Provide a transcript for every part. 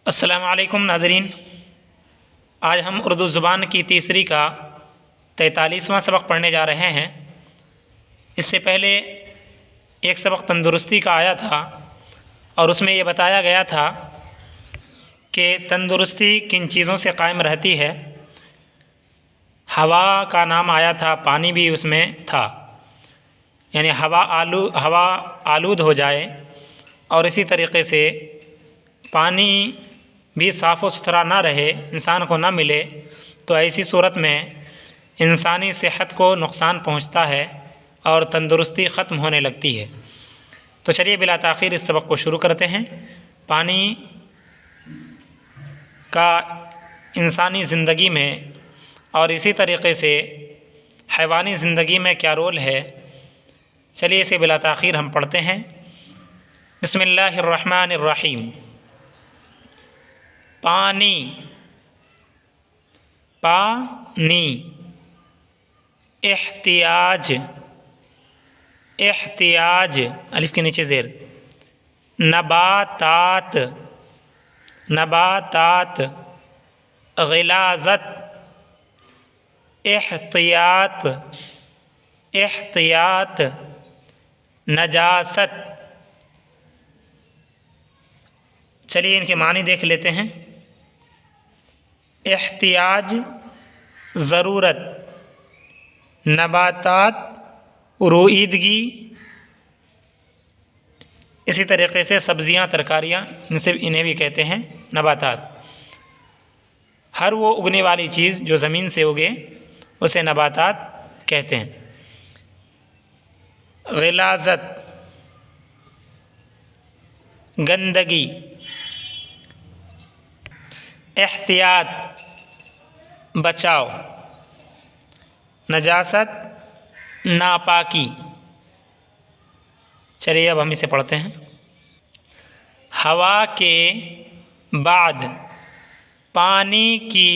अस्सलामुअलैकुम नाज़रीन। आज हम उर्दू ज़ुबान की तीसरी का 43वां सबक पढ़ने जा रहे हैं। इससे पहले एक सबक तंदुरुस्ती का आया था और उसमें ये बताया गया था कि तंदुरुस्ती किन चीज़ों से कायम रहती है। हवा का नाम आया था, पानी भी उसमें था, यानी हवा आलूद हो जाए और इसी तरीक़े से पानी भी साफ़ व सुथरा ना रहे, इंसान को ना मिले, तो ऐसी सूरत में इंसानी सेहत को नुकसान पहुंचता है और तंदुरुस्ती ख़त्म होने लगती है। तो चलिए बिला ताख़ीर इस सबक को शुरू करते हैं। पानी का इंसानी ज़िंदगी में और इसी तरीक़े से हैवानी ज़िंदगी में क्या रोल है, चलिए इसे बिला ताख़ीर हम पढ़ते हैं। बिस्मिल्लाहिर्रहमानिर्रहीम। पानी, पानी, एहतियाज, एहतियाज अलिफ के नीचे ज़ेर, नबातात, नबातात, ग़िलाज़त, एहतियात, एहतियात, नजासत। चलिए इनके मानी देख लेते हैं। एहतियाज ज़रूरत, नबातात रोईदगी, इसी तरीक़े से सब्ज़ियाँ तरकारियाँ इन्हें भी कहते हैं नबातात। हर वो उगने वाली चीज़ जो ज़मीन से उगे उसे नबातात कहते हैं। ग़िलाज़त गंदगी, एहतियात बचाव, नजासत नापाकी। चलिए अब हम इसे पढ़ते हैं। हवा के बाद पानी की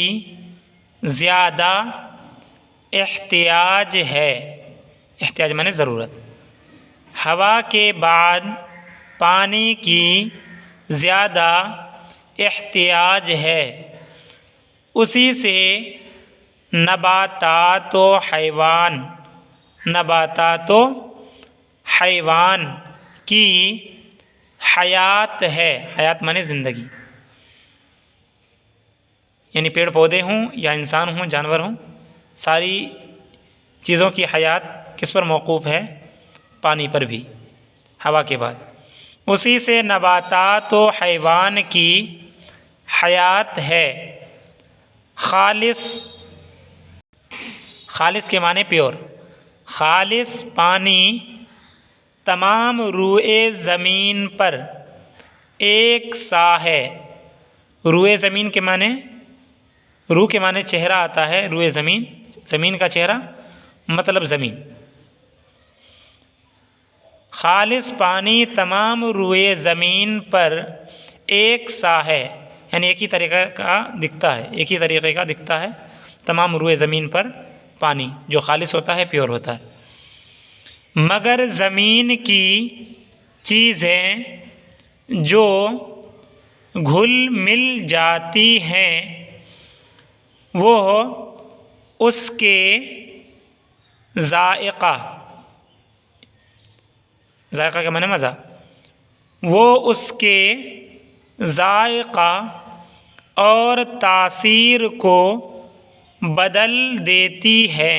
ज़्यादा एहतियाज है। एहतियाज माने ज़रूरत। हवा के बाद पानी की ज़्यादा एहतियाज है, उसी से नबातात व हैवान, नबातात व हैवान की हयात है। हयात माने ज़िंदगी, यानी पेड़ पौधे हों या इंसान हों, जानवर हों, सारी चीज़ों की हयात किस पर मौकूफ़ है? पानी पर भी। हवा के बाद उसी से नबातात व हैवान की हयात है। खालिस, खालिस के माने प्योर। खालिस पानी तमाम रूए ज़मीन पर एक सा है। रूए ज़मीन के माने, रू के माने चेहरा आता है, रूए ज़मीन, ज़मीन का चेहरा मतलब ज़मीन। खालिस पानी तमाम रूए ज़मीन पर एक सा है, यानी एक ही तरीक़े का दिखता है, एक ही तरीक़े का दिखता है तमाम रूए ज़मीन पर पानी जो खालिस होता है, प्योर होता है। मगर ज़मीन की चीज़ें जो घुल मिल जाती हैं वो उसके ज़ायक़ा, ज़ायक़ा का माने मज़ा, वो उसके ज़ायक़ा और तासीर को बदल देती है।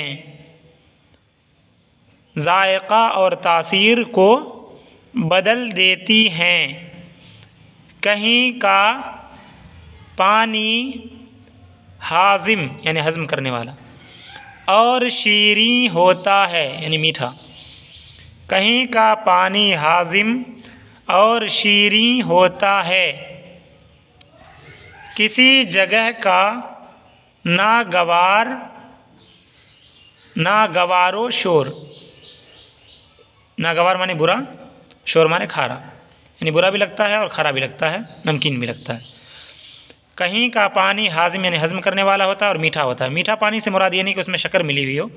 ज़ायक़ा और तासीर को बदल देती हैं। कहीं का पानी हाजिम यानी हज़म करने वाला और शीरीं होता है, यानी मीठा। कहीं का पानी हाजिम और शीरीं होता है। किसी जगह का नागवार, नागवारो शोर, नागवार माने बुरा, शोर माने खारा, यानी बुरा भी लगता है और खारा भी लगता है, नमकीन भी लगता है। कहीं का पानी हाजिम यानी हज़म करने वाला होता है और मीठा होता है। मीठा पानी से मुराद ये नहीं कि उसमें शक्कर मिली हुई हो,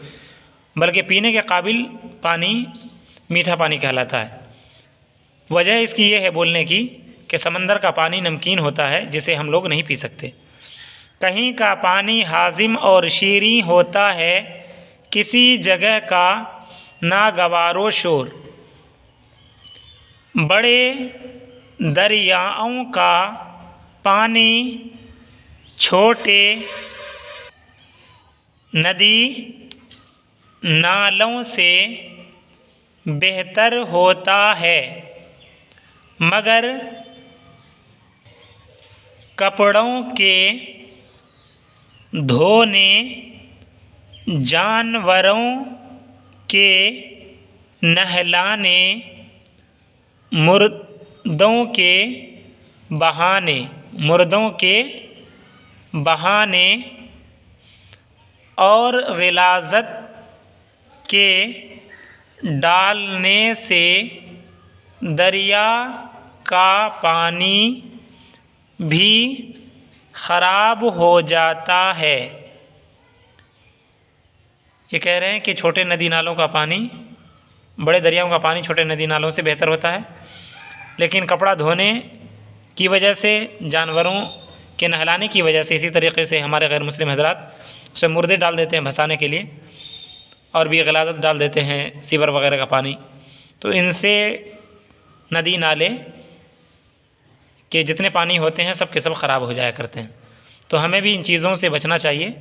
बल्कि पीने के काबिल पानी मीठा पानी कहलाता है। वजह इसकी ये है बोलने की कि समंदर का पानी नमकीन होता है जिसे हम लोग नहीं पी सकते। कहीं का पानी हाजिम और शीरीं होता है, किसी जगह का नागवारो शोर। बड़े दरियाओं का पानी छोटे नदी नालों से बेहतर होता है, मगर कपड़ों के धोने, जानवरों के नहलाने, मुर्दों के बहाने और गिलाज़त के डालने से दरिया का पानी भी ख़राब हो जाता है। ये कह रहे हैं कि छोटे नदी नालों का पानी, बड़े दरियाओं का पानी छोटे नदी नालों से बेहतर होता है, लेकिन कपड़ा धोने की वजह से, जानवरों के नहलाने की वजह से, इसी तरीके से हमारे गैर मुस्लिम हजरात उसमें मुर्दे डाल देते हैं भसाने के लिए, और भी गिलाज़त डाल देते हैं, सीवर वगैरह का पानी। तो इनसे नदी नाले के जितने पानी होते हैं सब के सब ख़राब हो जाया करते हैं। तो हमें भी इन चीज़ों से बचना चाहिए,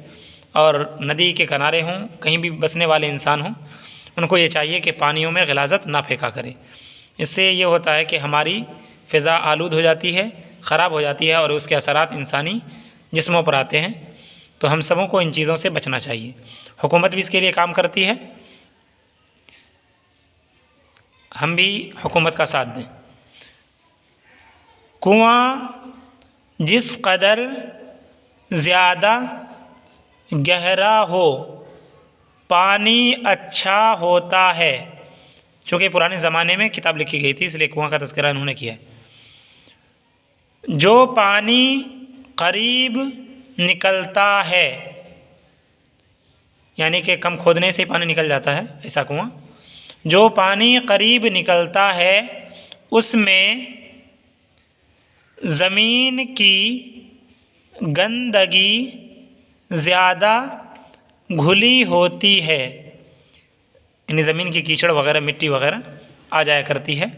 और नदी के किनारे हों, कहीं भी बसने वाले इंसान हों, उनको ये चाहिए कि पानियों में गिलाज़त ना फेंका करें। इससे ये होता है कि हमारी फ़िज़ा आलूद हो जाती है, ख़राब हो जाती है, और उसके असरात इंसानी जिस्मों पर आते हैं। तो हम सबों को इन चीज़ों से बचना चाहिए। हुकूमत भी इसके लिए काम करती है, हम भी हुकूमत का साथ दें। कुआं जिस कदर ज़्यादा गहरा हो, पानी अच्छा होता है। चूँकि पुराने ज़माने में किताब लिखी गई थी, इसलिए कुआं का तज़किरा इन्होंने किया है। जो पानी करीब निकलता है, यानी कि कम खोदने से पानी निकल जाता है, ऐसा कुआं। जो पानी करीब निकलता है उसमें ज़मीन की गंदगी ज़्यादा घुली होती है, यानी ज़मीन की कीचड़ वगैरह, मिट्टी वगैरह आ जाया करती है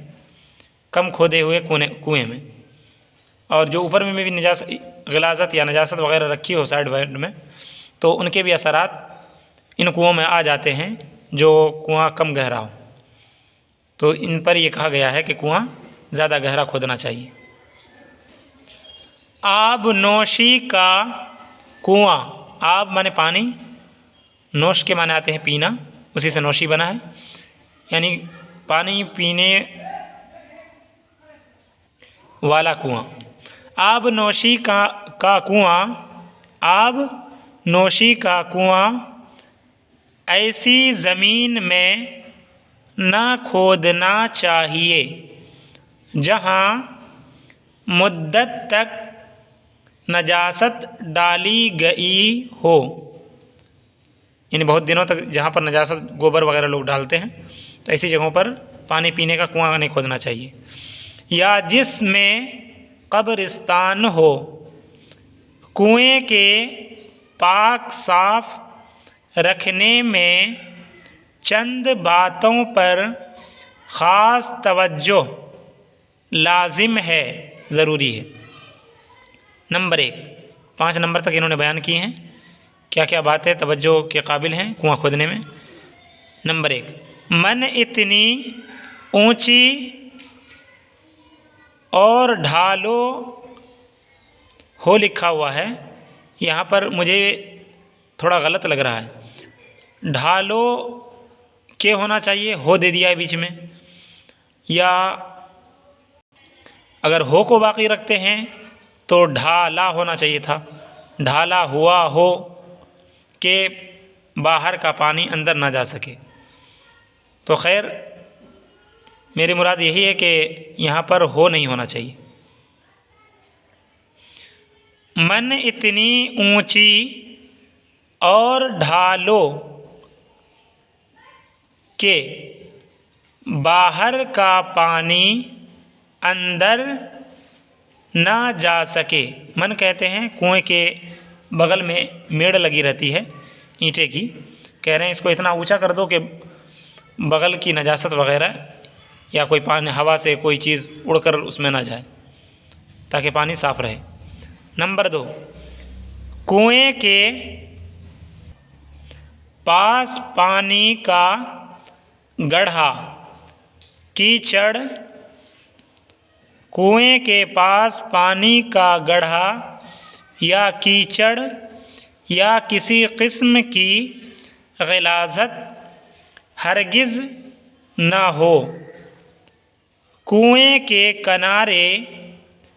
कम खोदे हुए कुएँ में। और जो ऊपर में भी गिलाज़त या नजासत वगैरह रखी हो साइड वाइड में, तो उनके भी असरात इन कुओं में आ जाते हैं जो कुआं कम गहरा हो। तो इन पर यह कहा गया है कि कुआं ज़्यादा गहरा खोदना चाहिए। आब नोशी का कुआं, आब माने पानी, नोश के माने आते हैं पीना, उसी से नोशी बना है, यानी पानी पीने वाला कुआं। आब नोशी का कुआं, आब नोशी का कुआं ऐसी ज़मीन में ना खोदना चाहिए जहाँ मुद्दत तक नजासत डाली गई हो, यानी बहुत दिनों तक जहाँ पर नजासत गोबर वगैरह लोग डालते हैं, तो ऐसी जगहों पर पानी पीने का कुआं नहीं खोदना चाहिए। या जिसमें कब्रिस्तान हो, कुएं के पाक साफ रखने में चंद बातों पर ख़ास तवज्जो लाजिम है, ज़रूरी है। नंबर 1, 5 नंबर तक इन्होंने बयान किए हैं क्या क्या बातें तवज्जो के काबिल हैं कुआं खोदने में। नंबर 1, मन इतनी ऊंची और ढालो हो लिखा हुआ है, यहाँ पर मुझे थोड़ा गलत लग रहा है। ढालो के होना चाहिए, हो दे दिया है बीच में, या अगर हो को बाकी रखते हैं तो ढाला होना चाहिए था। ढाला हुआ हो के बाहर का पानी अंदर ना जा सके। तो खैर मेरी मुराद यही है कि यहाँ पर हो नहीं होना चाहिए। मन इतनी ऊंची और ढालो के बाहर का पानी अंदर ना जा सके। मन कहते हैं कुएं के बगल में मेड़ लगी रहती है ईंटे की, कह रहे हैं इसको इतना ऊंचा कर दो कि बगल की नजासत वगैरह या कोई पानी हवा से कोई चीज़ उड़कर उसमें ना जाए, ताकि पानी साफ़ रहे। नंबर 2, कुएं के पास पानी का गड्ढा, कीचड़, कुएं के पास पानी का गड्ढा या कीचड़ या किसी किस्म की ग़िलाज़त हरगिज़ न हो। कुएं के किनारे,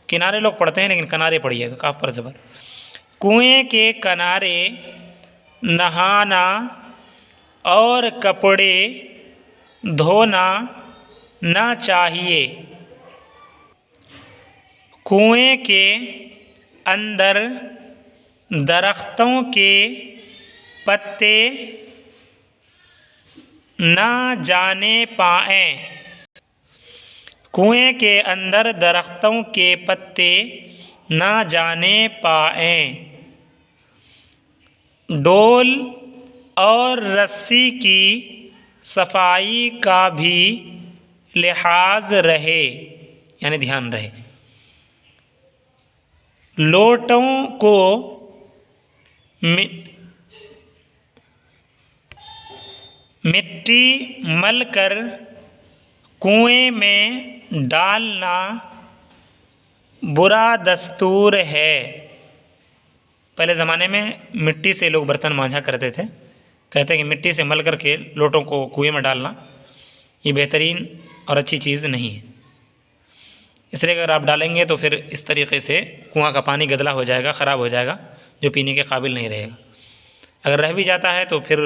किनारे लोग पढ़ते हैं लेकिन किनारे पढ़िएगा, काफ पर ज़बर। कुएं के किनारे नहाना और कपड़े धोना न चाहिए। कुएं के अंदर दरख्तों के पत्ते न जाने पाएँ। कुएं के अंदर दरख्तों के पत्ते न जाने पाएँ। डोल और रस्सी की सफाई का भी लिहाज रहे, यानी ध्यान रहे। लोटों को मिट्टी मलकर कुएं में डालना बुरा दस्तूर है। पहले ज़माने में मिट्टी से लोग बर्तन मांजा करते थे, कहते हैं कि मिट्टी से मल करके लोटों को कुएं में डालना ये बेहतरीन और अच्छी चीज़ नहीं है। इसलिए अगर आप डालेंगे तो फिर इस तरीके से कुआं का पानी गदला हो जाएगा, ख़राब हो जाएगा, जो पीने के काबिल नहीं रहेगा। अगर रह भी जाता है तो फिर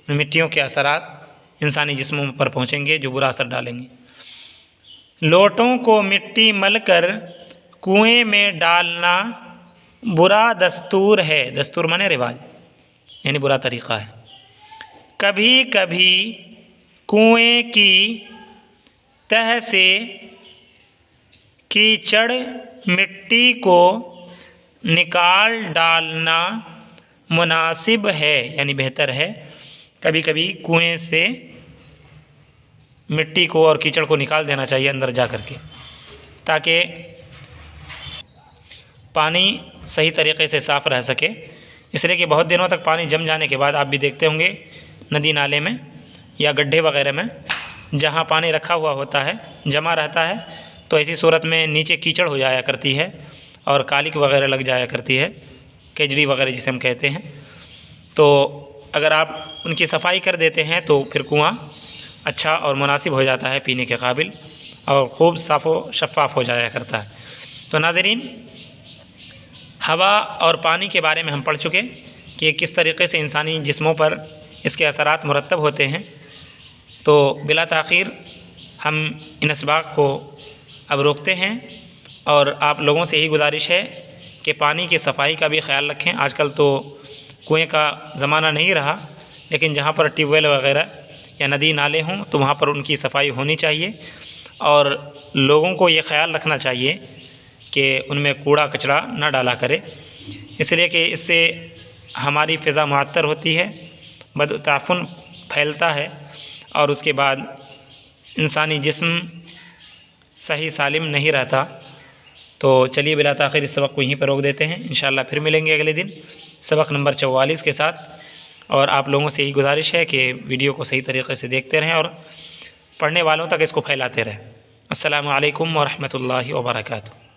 मिट्टियों के असरात इंसानी जिस्मों पर पहुँचेंगे जो बुरा असर डालेंगे। लोटों को मिट्टी मलकर कुएं में डालना बुरा दस्तूर है। दस्तूर माने रिवाज, यानी बुरा तरीक़ा है। कभी कभी कुएं की तह से कीचड़ मिट्टी को निकाल डालना मुनासिब है, यानी बेहतर है। कभी कभी कुएं से मिट्टी को और कीचड़ को निकाल देना चाहिए अंदर जा कर के, ताकि पानी सही तरीक़े से साफ़ रह सके। इसलिए कि बहुत दिनों तक पानी जम जाने के बाद आप भी देखते होंगे नदी नाले में या गड्ढे वगैरह में जहाँ पानी रखा हुआ होता है, जमा रहता है, तो ऐसी सूरत में नीचे कीचड़ हो जाया करती है और कालिक वगैरह लग जाया करती है, केजड़ी वगैरह जिसे हम कहते हैं। तो अगर आप उनकी सफाई कर देते हैं तो फिर कुआं अच्छा और मुनासिब हो जाता है पीने के काबिल और खूब साफ़ो शफ़ाफ़ हो जाया करता है। तो नाज़रीन, हवा और पानी के बारे में हम पढ़ चुके कि किस तरीक़े से इंसानी जिस्मों पर इसके असरात मुरतब होते हैं। तो बिला ताख़ीर हम इन असबाब को अब रोकते हैं और आप लोगों से ही गुजारिश है कि पानी की सफाई का भी ख्याल रखें। आजकल तो कुएं का ज़माना नहीं रहा, लेकिन जहाँ पर ट्यूबवेल वगैरह या नदी नाले हों तो वहाँ पर उनकी सफाई होनी चाहिए और लोगों को ये ख्याल रखना चाहिए कि उनमें कूड़ा कचरा न डाला करे, इसलिए कि इससे हमारी फ़िज़ा मुअत्तर होती है, बदताफ़ुन फैलता है और उसके बाद इंसानी जिस्म सही सालिम नहीं रहता। तो चलिए बिला ताख़ीर इस सबक को यहीं पर रोक देते हैं। इंशाअल्लाह फिर मिलेंगे अगले दिन सबक नंबर 44 के साथ। और आप लोगों से यही गुजारिश है कि वीडियो को सही तरीक़े से देखते रहें और पढ़ने वालों तक इसको फैलाते रहें। अस्सलामु अलैकुम व रहमतुल्लाहि व बरकातुहू।